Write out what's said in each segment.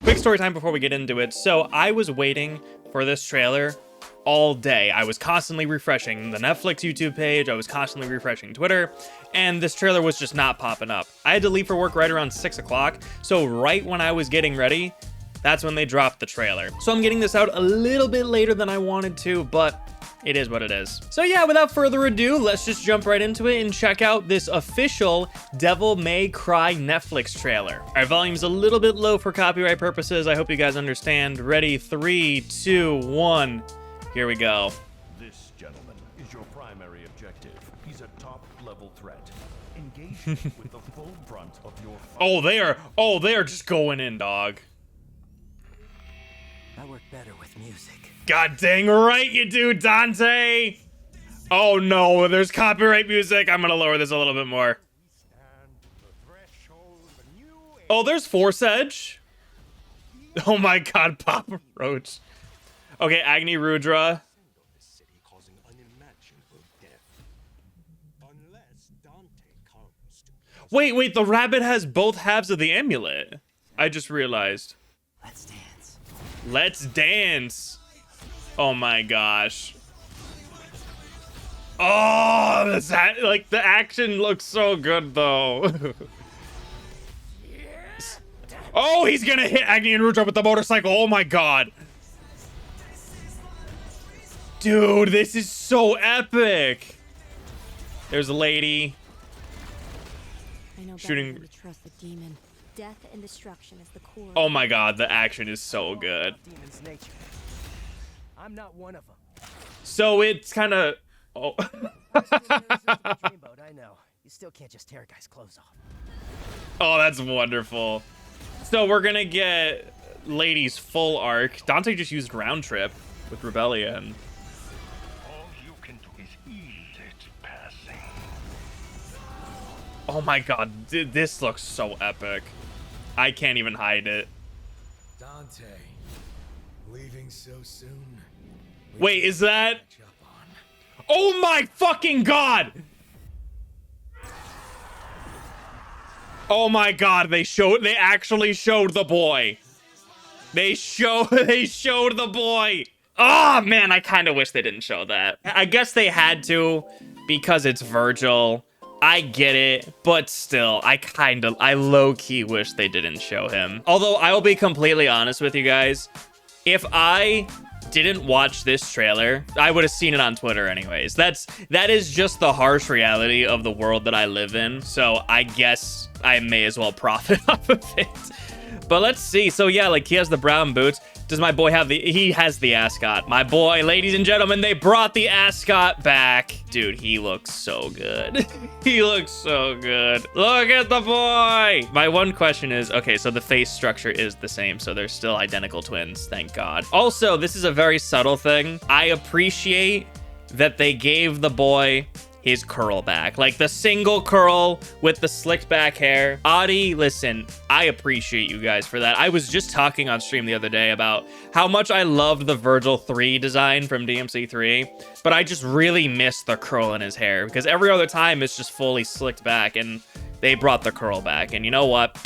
Quick story time before we get into it. So I was waiting for this trailer all day. I was constantly refreshing the Netflix YouTube page. I was constantly refreshing Twitter, and this trailer was just not popping up. I had to leave for work right around 6 o'clock. So right when I was getting ready, that's when they dropped the trailer. So I'm getting this out a little bit later than I wanted to, but it is what it is. So yeah, without further ado, let's just jump right into it and check out this official Devil May Cry Netflix trailer. Our volume's a little bit low for copyright purposes. I hope you guys understand. Ready, 3, 2, 1. Here we go. This gentleman is your primary objective. He's a top-level threat. Engage him with the full brunt of your fight. They are just going in, dog. I work better with music. God dang right you do, Dante. Oh no, there's copyright music. I'm gonna lower this a little bit more. Oh, there's Force Edge. Oh my god, Papa Roach. Okay, Agni Rudra. Wait, the rabbit has both halves of the amulet. I just realized. Let's dance. Let's dance. Oh my gosh. Oh, like the action looks so good though. Yes. Oh, he's gonna hit Agni and Rudra with the motorcycle. Oh my god. Dude, this is so epic. There's a lady. I know shooting. better than to trust the demon. Death and destruction is the core. Oh my god, the action is so good. Demon's nature. I'm not one of them. So it's kind of. Oh. Dreamboat, I know. You still can't just tear a guy's clothes off. Oh, that's wonderful. So we're gonna get Lady's full arc. Dante just used Round Trip with Rebellion. All you can do is ease its passing. Oh my god, this looks so epic. I can't even hide it. Dante, leaving so soon. Wait, is that? Oh my fucking god! Oh my god, they actually showed the boy. They showed the boy. Oh man, I kind of wish they didn't show that. I guess they had to because it's Virgil. I get it, but still, I low-key wish they didn't show him. Although I'll be completely honest with you guys, if I didn't watch this trailer, I would have seen it on Twitter anyways. That is just the harsh reality of the world that I live in. So I guess I may as well profit off of it. But let's see. So yeah, like he has the brown boots. Does my boy have he has the ascot. My boy, ladies and gentlemen, they brought the ascot back. Dude, he looks so good. He looks so good. Look at the boy. My one question is, okay, so the face structure is the same. So they're still identical twins, thank God. Also, this is a very subtle thing. I appreciate that they gave the boy his curl back, like the single curl with the slicked back hair. Adi, listen, I appreciate you guys for that. I was just talking on stream the other day about how much I loved the Virgil 3 design from DMC 3, but I just really miss the curl in his hair because every other time it's just fully slicked back, and they brought the curl back. And you know what?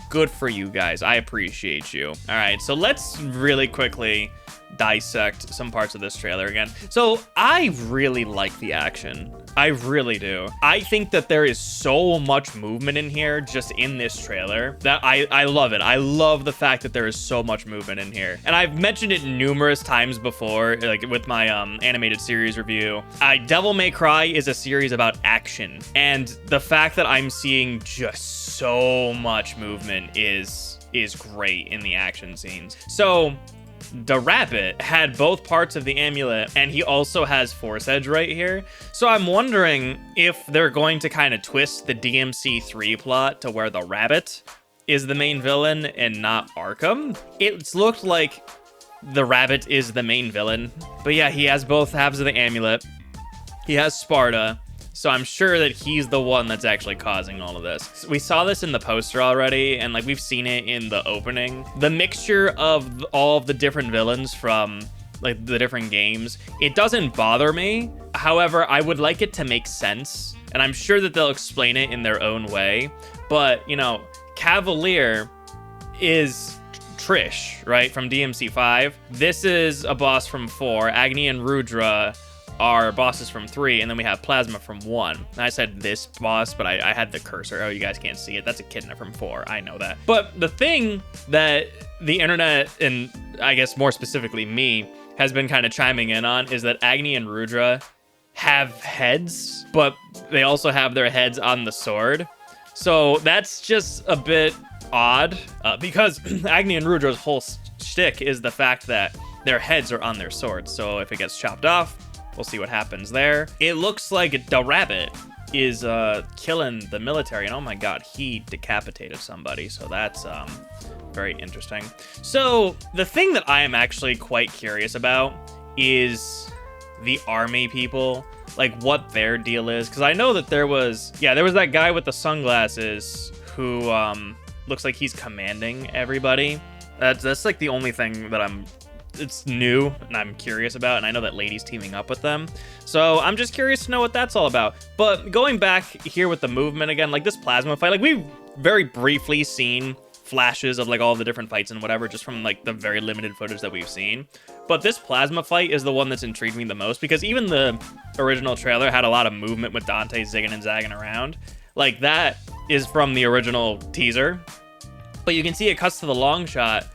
Good for you guys. I appreciate you. All right, so let's really quickly dissect some parts of this trailer again. So I really like the action. I really do. I think that there is so much movement in here just in this trailer that I love it. I love the fact that there is so much movement in here. And I've mentioned it numerous times before, like with my animated series review. Devil May Cry is a series about action. And the fact that I'm seeing just so much movement is great in the action scenes. So the rabbit had both parts of the amulet, and he also has Force Edge right here. So I'm wondering if they're going to kind of twist the DMC 3 plot to where the rabbit is the main villain and not Arkham. It's looked like the rabbit is the main villain. But yeah, he has both halves of the amulet. He has Sparta. So I'm sure that he's the one that's actually causing all of this. We saw this in the poster already, and like we've seen it in the opening. The mixture of all of the different villains from like the different games, it doesn't bother me. However, I would like it to make sense, and I'm sure that they'll explain it in their own way. But, you know, Cavalier is Trish, right, from DMC5. This is a boss from 4. Agni and Rudra are bosses from 3, and then we have Plasma from 1. And I said this boss, but I had the cursor. Oh, you guys can't see it. That's Echidna from 4. I know that. But the thing that the internet, and I guess more specifically me, has been kind of chiming in on is that Agni and Rudra have heads, but they also have their heads on the sword. So that's just a bit odd, because Agni and Rudra's whole shtick is the fact that their heads are on their swords. So if it gets chopped off, we'll see what happens there. It looks like the rabbit is killing the military, and oh my god, he decapitated somebody, so that's very interesting. So the thing that I am actually quite curious about is the army people, like what their deal is, because I know that there was that guy with the sunglasses who looks like he's commanding everybody. That's like the only thing that it's new and I'm curious about, and I know that Lady's teaming up with them, so I'm just curious to know what that's all about. But going back here with the movement again, like this plasma fight, like we've very briefly seen flashes of like all the different fights and whatever, just from like the very limited footage that we've seen. But this plasma fight is the one that's intrigued me the most, because even the original trailer had a lot of movement with Dante zigging and zagging around. Like that is from the original teaser, but you can see it cuts to the long shot,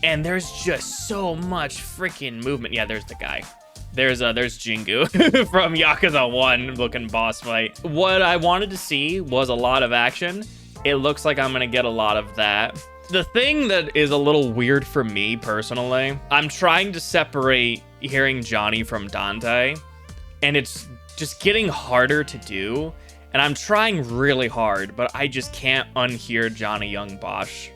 and there's just so much freaking movement. Yeah, there's the guy. There's Jingu from Yakuza 1 looking boss fight. What I wanted to see was a lot of action. It looks like I'm gonna get a lot of that. The thing that is a little weird for me personally, I'm trying to separate hearing Johnny from Dante, and it's just getting harder to do. And I'm trying really hard, but I just can't unhear Johnny Young Bosch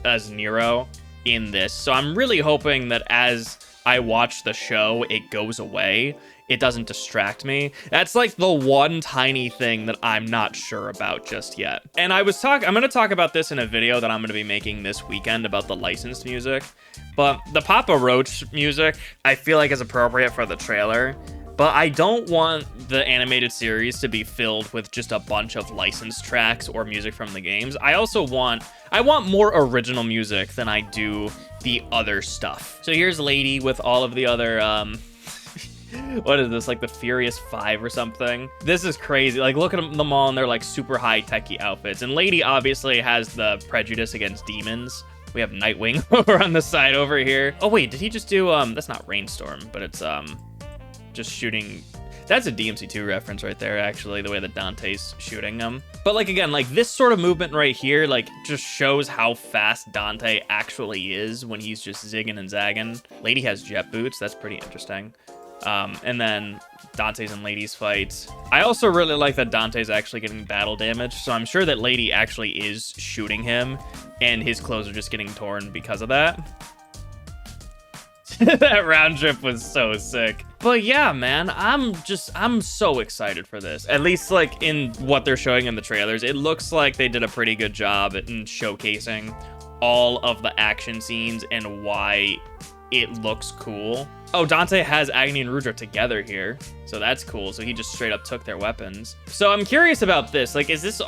as Nero in this. So I'm really hoping that as I watch the show, it goes away. It doesn't distract me. That's like the one tiny thing that I'm not sure about just yet. And I'm going to talk about this in a video that I'm going to be making this weekend about the licensed music. But the Papa Roach music, I feel like is appropriate for the trailer. But I don't want the animated series to be filled with just a bunch of licensed tracks or music from the games. I want more original music than I do the other stuff. So here's Lady with all of the other, what is this, like the Furious 5 or something? This is crazy. Like, look at them all in their like super high techie outfits. And Lady obviously has the prejudice against demons. We have Nightwing over on the side over here. Oh wait, did he just do, that's not Rainstorm, but it's, just shooting. That's a DMC2 reference right there, actually, the way that Dante's shooting them. But like, again, like this sort of movement right here, like just shows how fast Dante actually is when he's just zigging and zagging. Lady has jet boots. That's pretty interesting. And then Dante's and Lady's fights. I also really like that Dante's actually getting battle damage, so I'm sure that Lady actually is shooting him and his clothes are just getting torn because of that. That round trip was so sick. But yeah, man, I'm so excited for this. At least like in what they're showing in the trailers, it looks like they did a pretty good job in showcasing all of the action scenes and why it looks cool. Oh, Dante has Agni and Rudra together here, so that's cool. So he just straight up took their weapons. So I'm curious about this. Like, is this...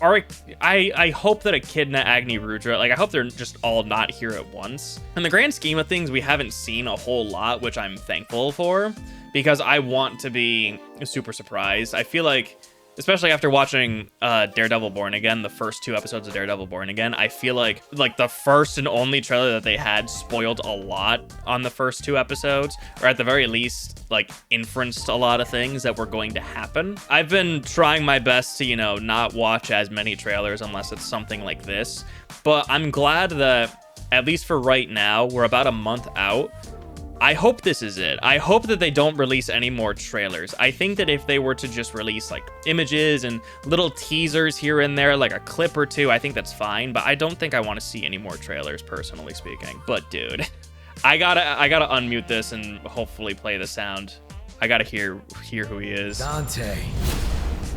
I hope that Echidna, Agni, Rudra, like I hope they're just all not here at once. In the grand scheme of things, we haven't seen a whole lot, which I'm thankful for, because I want to be super surprised. I feel like, especially after watching Daredevil Born Again, the first 2 episodes of Daredevil Born Again, I feel like the first and only trailer that they had spoiled a lot on the first 2 episodes, or at the very least, like inferenced a lot of things that were going to happen. I've been trying my best to, not watch as many trailers unless it's something like this, but I'm glad that, at least for right now, we're about a month out. I hope this is it. I hope that they don't release any more trailers. I think that if they were to just release like images and little teasers here and there, like a clip or 2, I think that's fine, but I don't think I want to see any more trailers, personally speaking. But dude, I gotta unmute this and hopefully play the sound. I gotta hear who he is. Dante,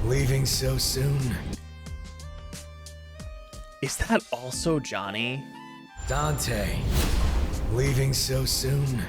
leaving so soon. Is that also Johnny? Dante, leaving so soon.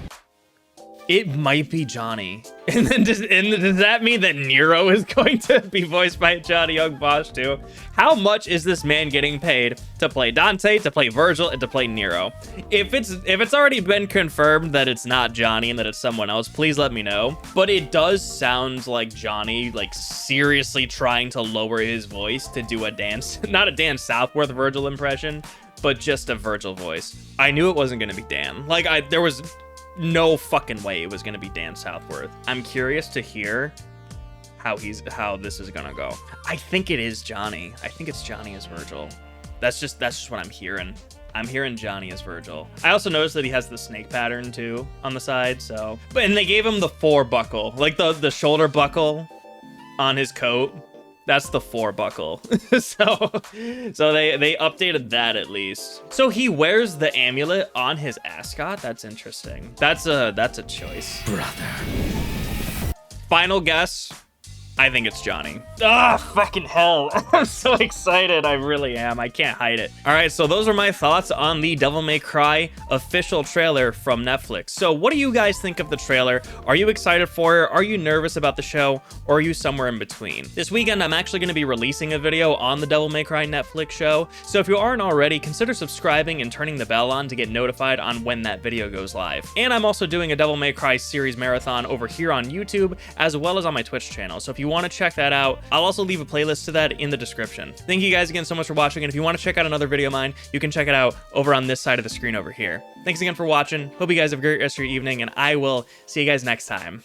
It might be Johnny. And then does that mean that Nero is going to be voiced by Johnny Young Bosch too? How much is this man getting paid to play Dante, to play Virgil, and to play Nero? If it's already been confirmed that it's not Johnny and that it's someone else, please let me know. But it does sound like Johnny, like, seriously trying to lower his voice to do a dance, not a Dan Southworth Virgil impression, but just a Virgil voice. I knew it wasn't gonna be Dan. Like, there was no fucking way it was gonna be Dan Southworth. I'm curious to hear how this is gonna go. I think it is Johnny. I think it's Johnny as Virgil. That's just what I'm hearing. I'm hearing Johnny as Virgil. I also noticed that he has the snake pattern too on the side, so. And they gave him the 4 buckle, like the shoulder buckle on his coat. That's the 4 buckle. so they updated that at least. So he wears the amulet on his ascot. That's interesting. That's a choice. Brother. Final guess. I think it's Johnny. Ah, fucking hell. I'm so excited. I really am. I can't hide it. All right, so those are my thoughts on the Devil May Cry official trailer from Netflix. So what do you guys think of the trailer? Are you excited for it? Are you nervous about the show? Or are you somewhere in between? This weekend, I'm actually going to be releasing a video on the Devil May Cry Netflix show. So if you aren't already, consider subscribing and turning the bell on to get notified on when that video goes live. And I'm also doing a Devil May Cry series marathon over here on YouTube, as well as on my Twitch channel. So if you want to check that out, I'll also leave a playlist to that in the description. Thank you guys again so much for watching, and if you want to check out another video of mine, you can check it out over on this side of the screen over here. Thanks again for watching. Hope you guys have a great rest of your evening, and I will see you guys next time.